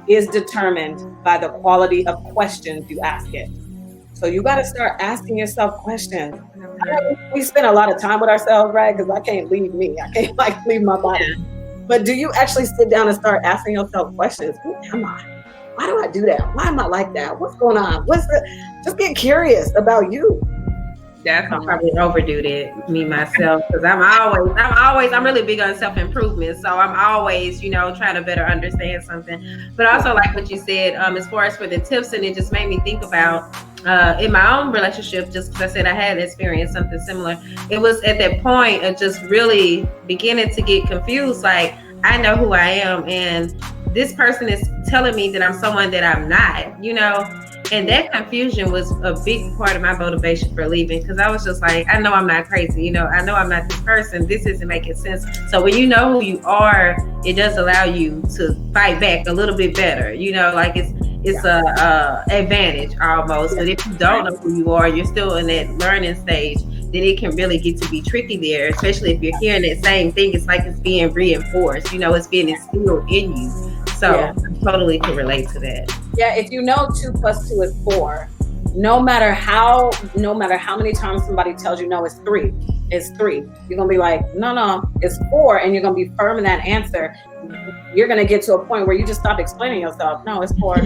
is determined by the quality of questions you ask it. So you got to start asking yourself questions. We spend a lot of time with ourselves, right? Because I can't leave me. I can't like leave my body. But do you actually sit down and start asking yourself questions? Who am I? Why do I do that? Why am I like that? What's going on? Just get curious about you. Definitely. I probably overdo that, me myself, because I'm really big on self-improvement. So I'm always, you know, trying to better understand something. But also like what you said, as far as for the tips, and it just made me think about in my own relationship, just because I said I had experienced something similar. It was at that point of just really beginning to get confused. Like, I know who I am, and this person is telling me that I'm someone that I'm not, you know. And that confusion was a big part of my motivation for leaving, because I was just like, I know I'm not crazy, you know, I know I'm not this person. This isn't making sense. So when you know who you are, it does allow you to fight back a little bit better, you know, like it's a advantage almost. But if you don't know who you are, you're still in that learning stage, then it can really get to be tricky there, especially if you're hearing that same thing. It's like it's being reinforced, you know, it's being instilled in you. So I totally can relate to that. Yeah, if you know 2 + 2 is 4, no matter how many times somebody tells you no, it's 3. It's 3. You're gonna be like, no, it's 4, and you're gonna be firm in that answer. You're gonna get to a point where you just stop explaining yourself. No, it's 4.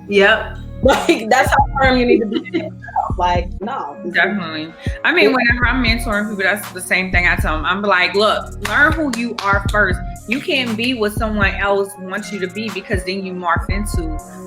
Yep. Like, that's how firm you need to be. Like, no. Definitely. I mean, whenever I'm mentoring people, that's the same thing I tell them. I'm like, look, learn who you are first. You can't be what someone else wants you to be, because then you morph into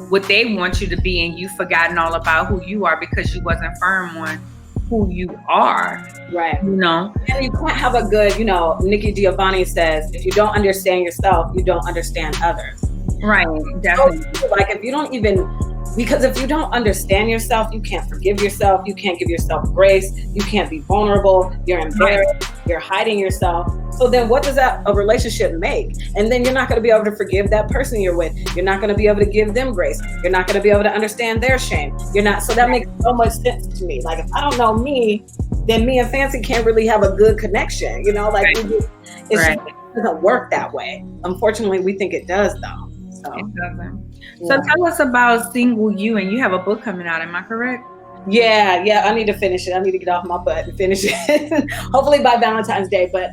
what they want you to be, and you've forgotten all about who you are because you wasn't firm on who you are. Right. You know? And you can't have a good, Nikki Giovanni says, if you don't understand yourself, you don't understand others. Right. Definitely. So, like, if you don't even, because if you don't understand yourself, you can't forgive yourself, you can't give yourself grace, you can't be vulnerable, you're embarrassed, you're hiding yourself. So then what does a relationship make? And then you're not going to be able to forgive that person you're with. You're not going to be able to give them grace. You're not going to be able to understand their shame. So that makes so much sense to me. Like, if I don't know me, then me and Fancy can't really have a good connection. It doesn't work that way. Unfortunately, we think it does, though. So. It doesn't. So tell us about Single You, and you have a book coming out, am I correct? Yeah, I need to finish it. I need to get off my butt and finish it. Hopefully by Valentine's Day. But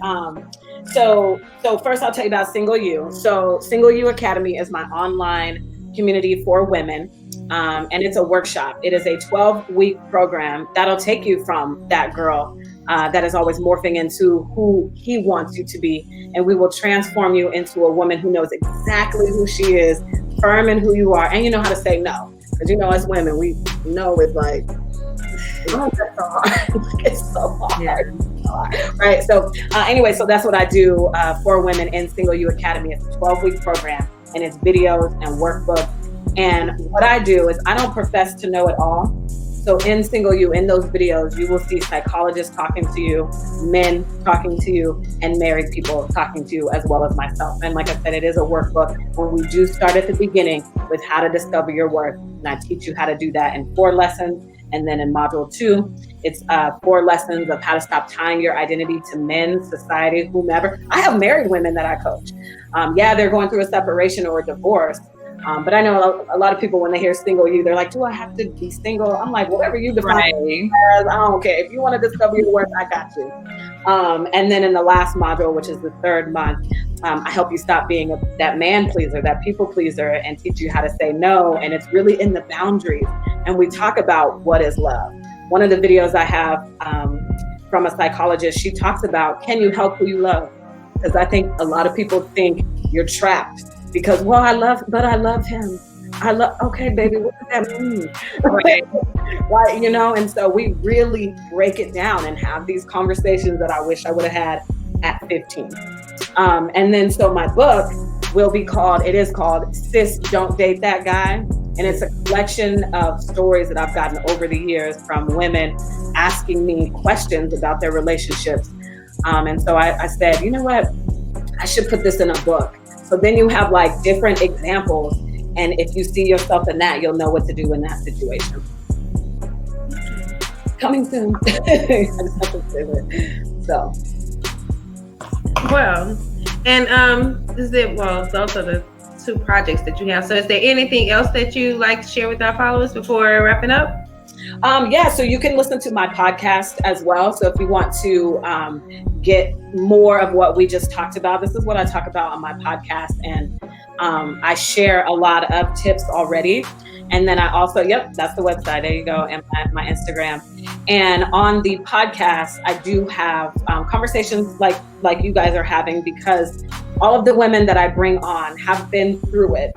so first I'll tell you about Single You. So Single You Academy is my online community for women. And it's a workshop. It is a 12-week program that'll take you from that girl that is always morphing into who he wants you to be. And we will transform you into a woman who knows exactly who she is, firm in who you are, and you know how to say no. Because as women, we know it's like, oh, that's so hard. It's so hard. Yeah. Right. So anyway, so that's what I do for women in Single You Academy. It's a 12-week program, and it's videos and workbooks. And what I do is I don't profess to know it all. So in Single You, in those videos, you will see psychologists talking to you, men talking to you, and married people talking to you, as well as myself. And like I said, it is a workbook where we do start at the beginning with how to discover your worth. And I teach you how to do that in 4 lessons. And then in module 2, it's 4 lessons of how to stop tying your identity to men, society, whomever. I have married women that I coach. They're going through a separation or a divorce. But I know a lot of people, when they hear Single You, they're like, do I have to be single? I'm like, whatever you define as, I don't care. If you want to discover your worth, I got you. And then in the last module, which is the 3rd month, I help you stop being that man pleaser, that people pleaser, and teach you how to say no. And it's really in the boundaries. And we talk about what is love. One of the videos I have from a psychologist, she talks about, can you help who you love? Because I think a lot of people think you're trapped. Because, I love him. Okay, baby, what does that mean? Right. And so we really break it down and have these conversations that I wish I would have had at 15. And then, so my book it is called Sis, Don't Date That Guy. And it's a collection of stories that I've gotten over the years from women asking me questions about their relationships. And so I said, you know what? I should put this in a book. So then you have like different examples. And if you see yourself in that, you'll know what to do in that situation. Coming soon. I just have to say that. So. Well, and those are the 2 projects that you have. So is there anything else that you like to share with our followers before wrapping up? So you can listen to my podcast as well. So if you want to get more of what we just talked about, this is what I talk about on my podcast. And I share a lot of tips already. And then I also, that's the website. There you go. And my Instagram. And on the podcast, I do have conversations like you guys are having, because all of the women that I bring on have been through it.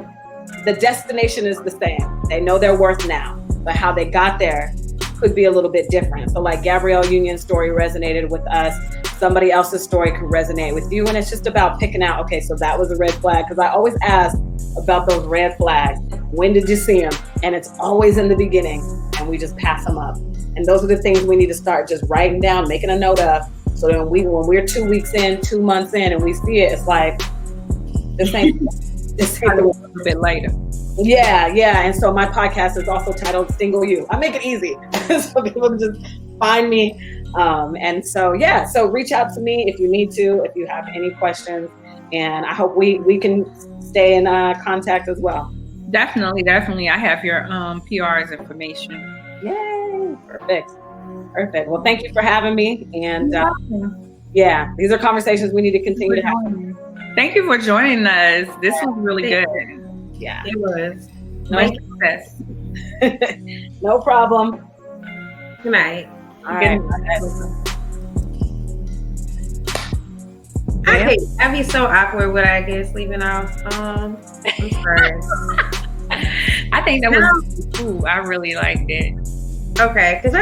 The destination is the same. They know their worth now, but how they got there could be a little bit different. So like Gabrielle Union's story resonated with us. Somebody else's story could resonate with you. And it's just about picking out, okay, so that was a red flag. Because I always ask about those red flags. When did you see them? And it's always in the beginning, and we just pass them up. And those are the things we need to start just writing down, making a note of. So then when we're 2 weeks in, 2 months in, and we see it, it's like, this ain't a little bit later. Yeah. And so my podcast is also titled Single You. I make it easy so people can just find me. And so reach out to me if you need to, if you have any questions. And I hope we can stay in contact as well. Definitely. I have your PR's information. Yay! Perfect. Well, thank you for having me. And yeah, these are conversations we need to continue to have. Thank you for joining us. This was really good. Yeah, it was. No problem. Good night. All right. I'd be so awkward with I guess leaving off. I'm sorry. I think that was cool. I really liked it. Okay, because I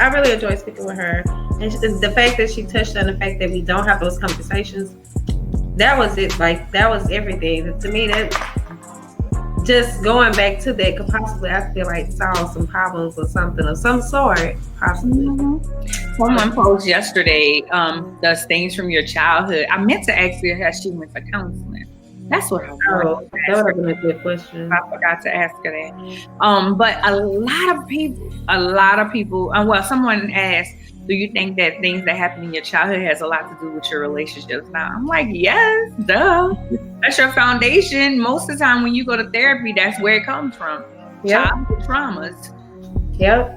really enjoyed speaking with her, and the fact that she touched on the fact that we don't have those conversations, that was it. Like that was everything to me. That just going back to that could possibly, I feel like, solve some problems or something of some sort, possibly. Someone posted yesterday, does things from your childhood. I meant to ask her how she went to counseling. That's what I wanted. That would have been a good question. I forgot to ask her that. But a lot of people, well, someone asked, do you think that things that happen in your childhood has a lot to do with your relationships now? I'm like, yes, duh. That's your foundation. Most of the time when you go to therapy, that's where it comes from. Yep. Childhood traumas. Yep.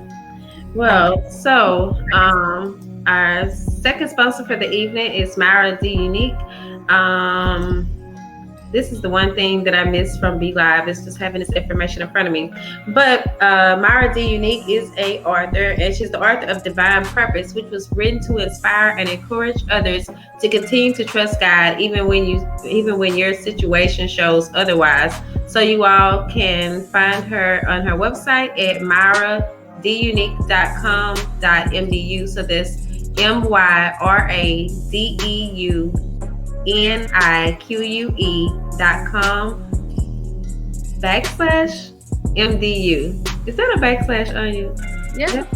Well, so our second sponsor for the evening is Myra D Unique. This is the one thing that I missed from Be Live, is just having this information in front of me. But Myra D Unique is an author, and she's the author of Divine Purpose, which was written to inspire and encourage others to continue to trust God, even when your situation shows otherwise. So you all can find her on her website at myradunique.com.mdu. So that's MyRaDeunique.com/MDU. Is that a backslash on you? Yeah.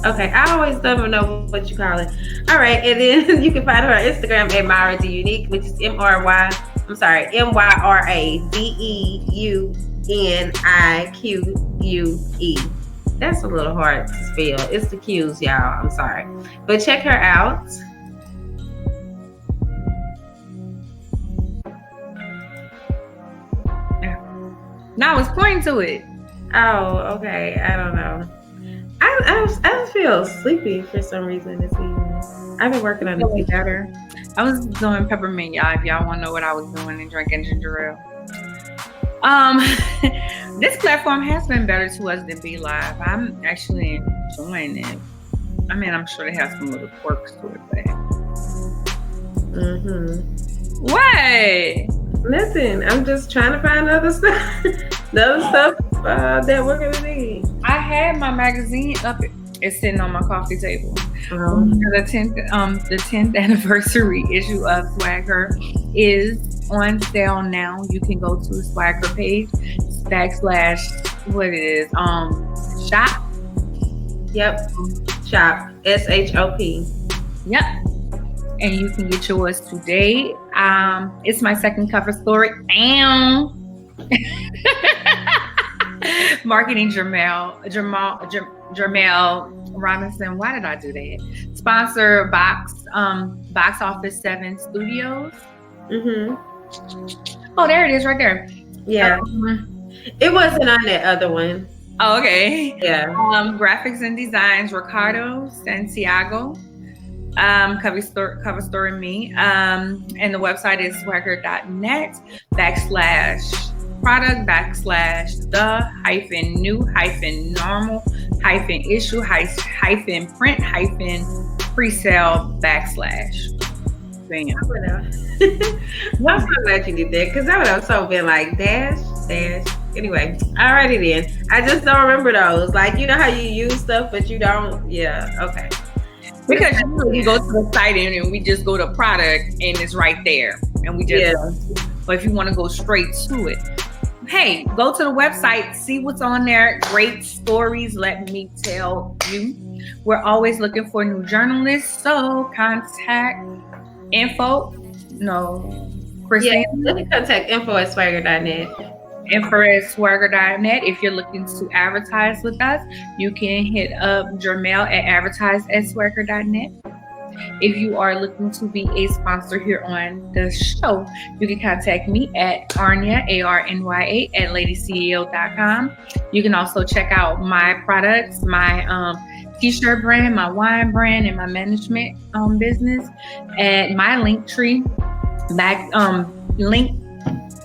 Okay, I always don't know what you call it. All right, and then you can find her on Instagram at Myra D Unique, which is MyraDeunique. That's a little hard to spell. It's the Q's, y'all. I'm sorry, but check her out. Now it's pointing to it. Oh, okay. I don't know. I feel sleepy for some reason this evening. I've been working on it better. I was doing peppermint, y'all. If y'all want to know what I was doing and drinking ginger ale. This platform has been better to us than Be Live. I'm actually enjoying it. I mean, I'm sure they have some little quirks to it, but. What? Nothing. I'm just trying to find other stuff. That we're gonna need. I had my magazine up. It's sitting on my coffee table. The 10th anniversary issue of SwagHer is on sale now. You can go to the SwagHer page / shop. Yep. Shop. SHOP. Yep. And you can get yours today. It's my second cover story. Marketing Jarmel Robinson. Why did I do that? Sponsor Box Office 7 Studios. Oh, there it is, right there. Yeah. It wasn't on that other one. Oh, okay. Yeah. Graphics and designs, Ricardo Santiago. Cover story me. And the website is swagher.net /product /the-new-normal -issue -print -presale / Bam. I'm so glad you did that, because I would have so been like dash. Anyway, alrighty then. I just don't remember those. Like, you know how you use stuff, but you don't. Yeah. Okay. Because you go to the site and we just go to product and it's right there, and we just. But if you want to go straight to it, hey, go to the website, see what's on there. Great stories. Let me tell you, we're always looking for new journalists. So contact Christine. Let me contact info@swagher.net. info@swagher.net. If you're looking to advertise with us, you can hit up Jarmel at advertise@swagher.net. If you are looking to be a sponsor here on the show, you can contact me at Arnya, ARNYA, at LadiCEO.com. You can also check out my products, my t-shirt brand, my wine brand, and my management business at my Linktree,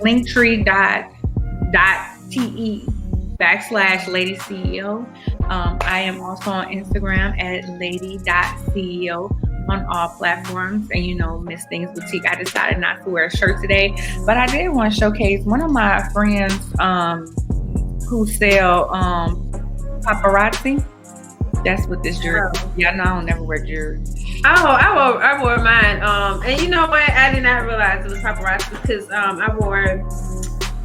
linktree.te/LadiCEO. I am also on Instagram at lady.ceo on all platforms. And Miss Thangz Boutique, I decided not to wear a shirt today, but I did want to showcase one of my friends who sell paparazzi. That's what this jersey. Yeah, no, I don't never wear jerseys. Oh, I wore mine. And you know what? I did not realize it was paparazzi because I wore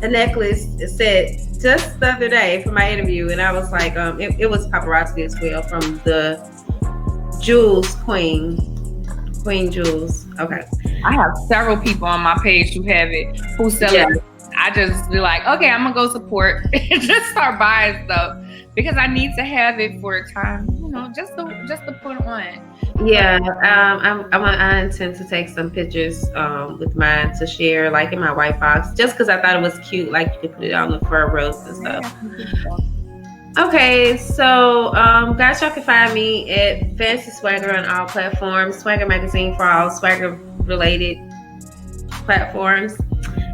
a necklace. It said just the other day for my interview, and I was like, it was paparazzi as well from the Jewels Queen Jewels. Okay. I have several people on my page who have it, who sell it. I just be like, okay, I'm gonna go support and just start buying stuff because I need to have it for a time, just to put on. Yeah, I intend to take some pictures with mine to share, like in my white box, just because I thought it was cute. Like you could put it on the fur roast and stuff. Okay, so guys, y'all can find me at Fancy Swagger on all platforms. SwagHer Magazine for all swagger related platforms.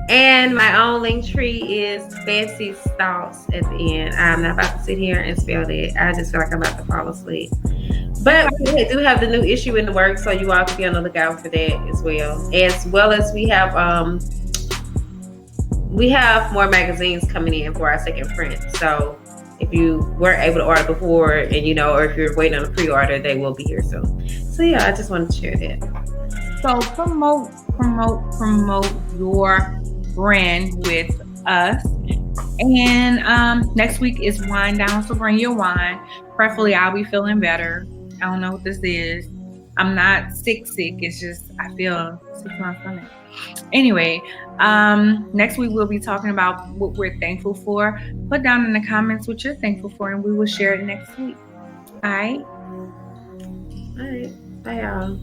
And my own link tree is Fancy Thoughts at the end. I'm not about to sit here and spell that. I just feel like I'm about to fall asleep. But we do have the new issue in the works, so you all can be on the lookout for that as well. As well as we have more magazines coming in for our second print. So if you weren't able to order before, and or if you're waiting on a pre-order, they will be here soon. So yeah, I just wanted to share that. So promote your brand with us. And next week is Wine Down, so bring your wine. Preferably, I'll be feeling better. I don't know what this is. I'm not sick. It's just I feel sick in my stomach. Anyway, next week we'll be talking about what we're thankful for. Put down in the comments what you're thankful for, and we will share it next week. All right. Bye, y'all.